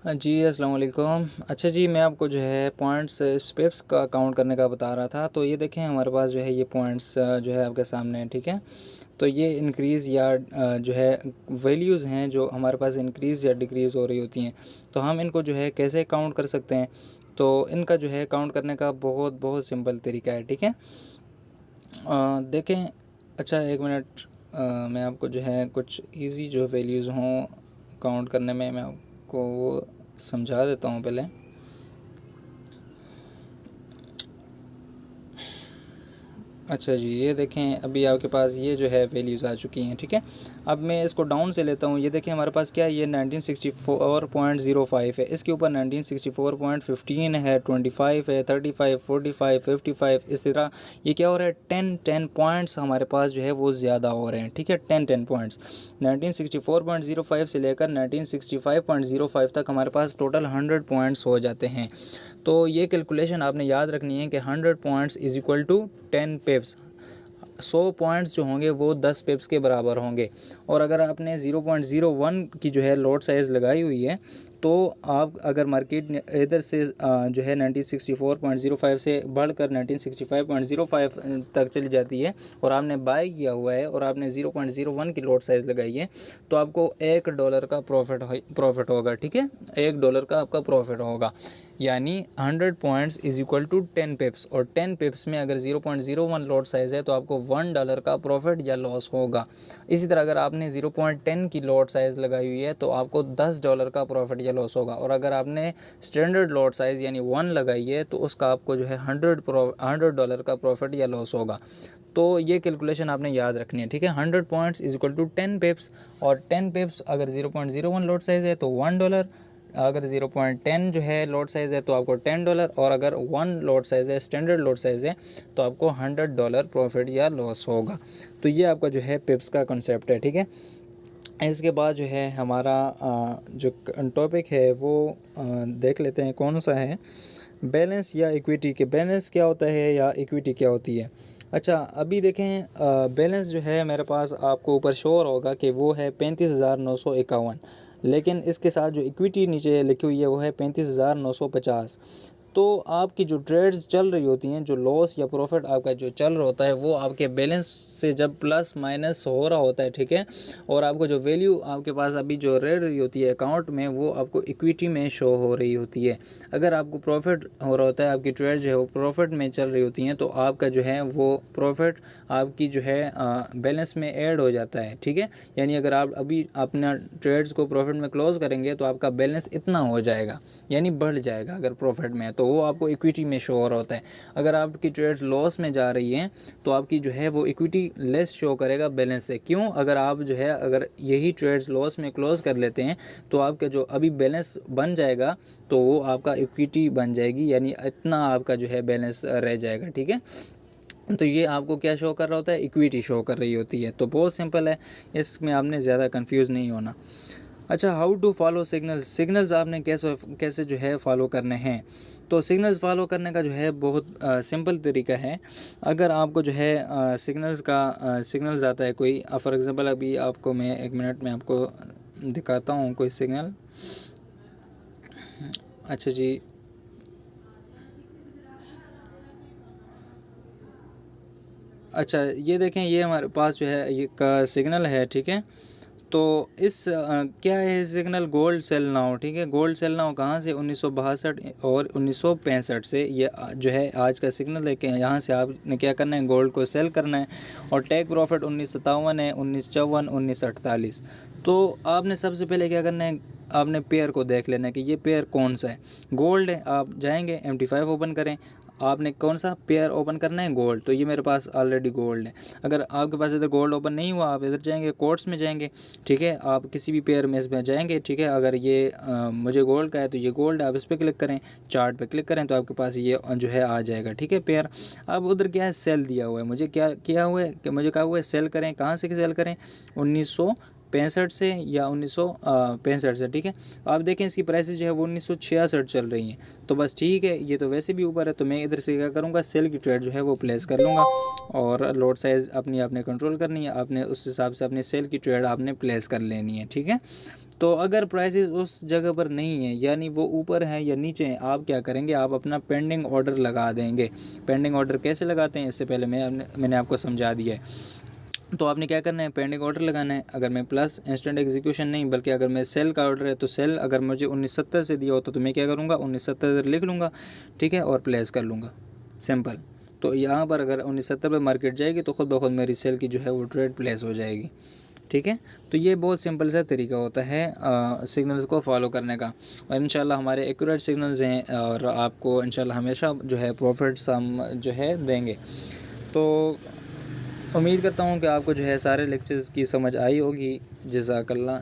जी, अस्सलाम वालेकुम। अच्छा जी, मैं आपको जो है पॉइंट्स स्टेप्स का काउंट करने का बता रहा था। तो ये देखें हमारे पास जो है ये पॉइंट्स जो है आपके सामने है, ठीक है। तो ये इंक्रीज़ या जो है वैल्यूज़ हैं जो हमारे पास इंक्रीज़ या डिक्रीज़ हो रही होती हैं। तो हम इनको जो है कैसे काउंट कर सकते हैं? तो इनका जो है काउंट करने का बहुत बहुत सिंपल तरीका है, ठीक है। देखें, अच्छा 1 मिनट, मैं आपको जो है कुछ ईज़ी जो वैल्यूज़ हों काउंट करने में, मैं आपको वो समझा देता हूँ पहले। अच्छा जी, ये देखें अभी आपके पास ये जो है वैल्यूज़ आ चुकी हैं, ठीक है। अब मैं इसको डाउन से लेता हूँ। ये देखें हमारे पास क्या है, ये 1964.05 है, इसके ऊपर 1964.15 है, 25 है, 35, 45, 55, इस तरह ये क्या हो रहा है, 10 पॉइंट्स हमारे पास जो है वो ज़्यादा हो रहे हैं, ठीक है। 10 पॉइंट्स 1964.05 से लेकर 1965.05 तक हमारे पास टोटल 100 पॉइंट्स हो जाते हैं। तो ये कैलकुलेशन आपने याद रखनी है कि 100 points is equal to 10 pips. 100 points जो होंगे वो 10 पिप्स के बराबर होंगे। और अगर आपने 0.01 की जो है लॉट साइज़ लगाई हुई है, तो आप अगर मार्केट इधर से जो है 1964.05 से बढ़कर 1965.05 तक चली जाती है और आपने बाय किया हुआ है और आपने 0.01 की लॉट साइज़ लगाई है, तो आपको $1 का प्रॉफिट होगा, ठीक है। $1 का आपका प्रॉफिट होगा, यानी 100 points is equal to 10 pips. और 10 पिप्स में अगर 0.01 लॉट साइज़ है तो आपको $1 का प्रॉफिट या लॉस होगा। इसी तरह अगर आपने 0.10 की लॉट साइज़ लगाई हुई है तो आपको $10 का प्रॉफिट या लॉस होगा। और अगर आपने स्टैंडर्ड लॉट साइज़ यानी 1 लगाई है तो उसका आपको जो है $100 का प्रॉफिट या लॉस होगा। तो ये कैलकुलेशन आपने याद रखनी है, ठीक है। 100 points is equal to 10 pips. और 10 पिप्स अगर 0.01 लॉट साइज़ है तो $1, अगर 0.10 जो है लॉट साइज़ है तो आपको $10, और अगर 1 लॉट साइज़ है, स्टैंडर्ड लॉट साइज़ है, तो आपको $100 प्रॉफिट या लॉस होगा। तो ये आपका जो है पिप्स का कॉन्सेप्ट है, ठीक है। इसके बाद जो है हमारा जो टॉपिक है वो देख लेते हैं कौन सा है, बैलेंस या इक्विटी। के बैलेंस क्या होता है या इक्विटी क्या होती है। अच्छा, अभी देखें बैलेंस जो है मेरे पास आपको ऊपर शो होगा कि वो है 35,951, लेकिन इसके साथ जो इक्विटी नीचे लिखी हुई है वो है 35,950। तो आपकी जो ट्रेड्स चल रही होती हैं, जो लॉस या प्रॉफिट आपका जो चल रहा होता है, वो आपके बैलेंस से जब प्लस माइनस हो रहा होता है, ठीक है। और आपको जो वैल्यू आपके पास अभी जो रह रही होती है अकाउंट में, वो आपको इक्विटी में शो हो रही होती है। अगर आपको प्रॉफिट हो रहा होता है, आपकी ट्रेड जो है वो प्रॉफिट में चल रही होती हैं, तो आपका जो है वो प्रॉफिट आपकी जो है बैलेंस में ऐड हो जाता है, ठीक है। यानी अगर आप अभी अपना ट्रेड्स को प्रॉफिट में क्लोज करेंगे तो आपका बैलेंस इतना हो जाएगा, यानी बढ़ जाएगा। अगर प्रॉफिट में है तो वो आपको इक्विटी में शो हो रहा होता है। अगर आपकी ट्रेड्स लॉस में जा रही हैं तो आपकी जो है वो इक्विटी लेस शो करेगा बैलेंस से। क्यों? अगर आप जो है अगर यही ट्रेड्स लॉस में क्लोज कर लेते हैं तो आपका जो अभी बैलेंस बन जाएगा तो वो आपका इक्विटी बन जाएगी, यानी इतना आपका जो है बैलेंस रह जाएगा, ठीक है। तो ये आपको क्या शो कर रहा होता है, इक्विटी शो कर रही होती है। तो बहुत सिंपल है, इसमें आपने ज़्यादा कंफ्यूज नहीं होना। अच्छा, how to follow signals. Signals आपने कैसे कैसे जो है फॉलो करने हैं। तो सिग्नल्स फॉलो करने का जो है बहुत सिंपल तरीका है। अगर आपको जो है सिग्नल्स आता है कोई, फॉर एग्ज़ाम्पल अभी आपको मैं 1 मिनट में आपको दिखाता हूँ कोई सिग्नल। अच्छा जी, अच्छा ये देखें, ये हमारे पास जो है ये का सिग्नल है, ठीक है। तो इस क्या है सिग्नल, गोल्ड सेल नाउ, ठीक है। गोल्ड सेल नाउ कहाँ से, 1962 और 1965 से ये जो है आज का सिग्नल है कि यहाँ से आपने क्या करना है, गोल्ड को सेल करना है। और टेक प्रॉफिट 1957 है, 1954, 1948। तो आपने सबसे पहले क्या करना है, आपने पेयर को देख लेना है कि ये पेयर कौन सा है। गोल्ड है, आप जाएंगे MT5 ओपन करें, आपने कौन सा पेयर ओपन करना है, गोल्ड। तो ये मेरे पास ऑलरेडी गोल्ड है। अगर आपके पास इधर गोल्ड ओपन नहीं हुआ, आप इधर जाएंगे कोट्स में जाएंगे, ठीक है। आप किसी भी पेयर में इसमें जाएंगे, ठीक है। अगर ये मुझे गोल्ड का है तो ये गोल्ड, आप इस पर क्लिक करें, चार्ट पे क्लिक करें तो आपके पास ये जो है आ जाएगा, ठीक है, पेयर। अब उधर क्या है, सेल दिया हुआ है, मुझे क्या किया हुआ है कि मुझे कहा हुआ है सेल करें। कहाँ से सेल करें, 1965 से या 1965 से, ठीक है। आप देखें इसकी प्राइसेस जो है वो 1966 चल रही हैं। तो बस ठीक है, ये तो वैसे भी ऊपर है, तो मैं इधर से क्या करूँगा, सेल की ट्रेड जो है वो प्लेस कर लूँगा। और लॉट साइज़ अपनी आपने कंट्रोल करनी है, आपने उस हिसाब से अपने सेल की ट्रेड आपने प्लेस कर लेनी है, ठीक है। तो अगर प्राइसेस उस जगह पर नहीं है, यानी वो ऊपर है या नीचे हैं, आप क्या करेंगे, आप अपना पेंडिंग ऑर्डर लगा देंगे। पेंडिंग ऑर्डर कैसे लगाते हैं इससे पहले मैंने आपको समझा दिया है। तो आपने क्या करना है, पेंडिंग ऑर्डर लगाना है। अगर मैं प्लस इंस्टेंट एग्जीक्यूशन नहीं, बल्कि अगर मैं सेल का ऑर्डर है तो सेल अगर मुझे 1970 से दिया होता तो मैं क्या करूँगा, 1970 लिख लूँगा, ठीक है, और प्लेस कर लूँगा, सिंपल। तो यहाँ पर अगर 1970 पे मार्केट जाएगी तो ख़ुद ब खुद मेरी सेल की जो है वो ट्रेड प्लेस हो जाएगी, ठीक है। तो ये बहुत सिंपल सा तरीका होता है सिग्नल्स को फॉलो करने का, और इंशाल्लाह हमारे एक्यूरेट सिग्नल्स हैं और आपको इंशाल्लाह हमेशा जो है प्रॉफिट्स हम जो है देंगे। तो उम्मीद करता हूँ कि आपको जो है सारे लेक्चर्स की समझ आई होगी। जज़ाकल्लाह।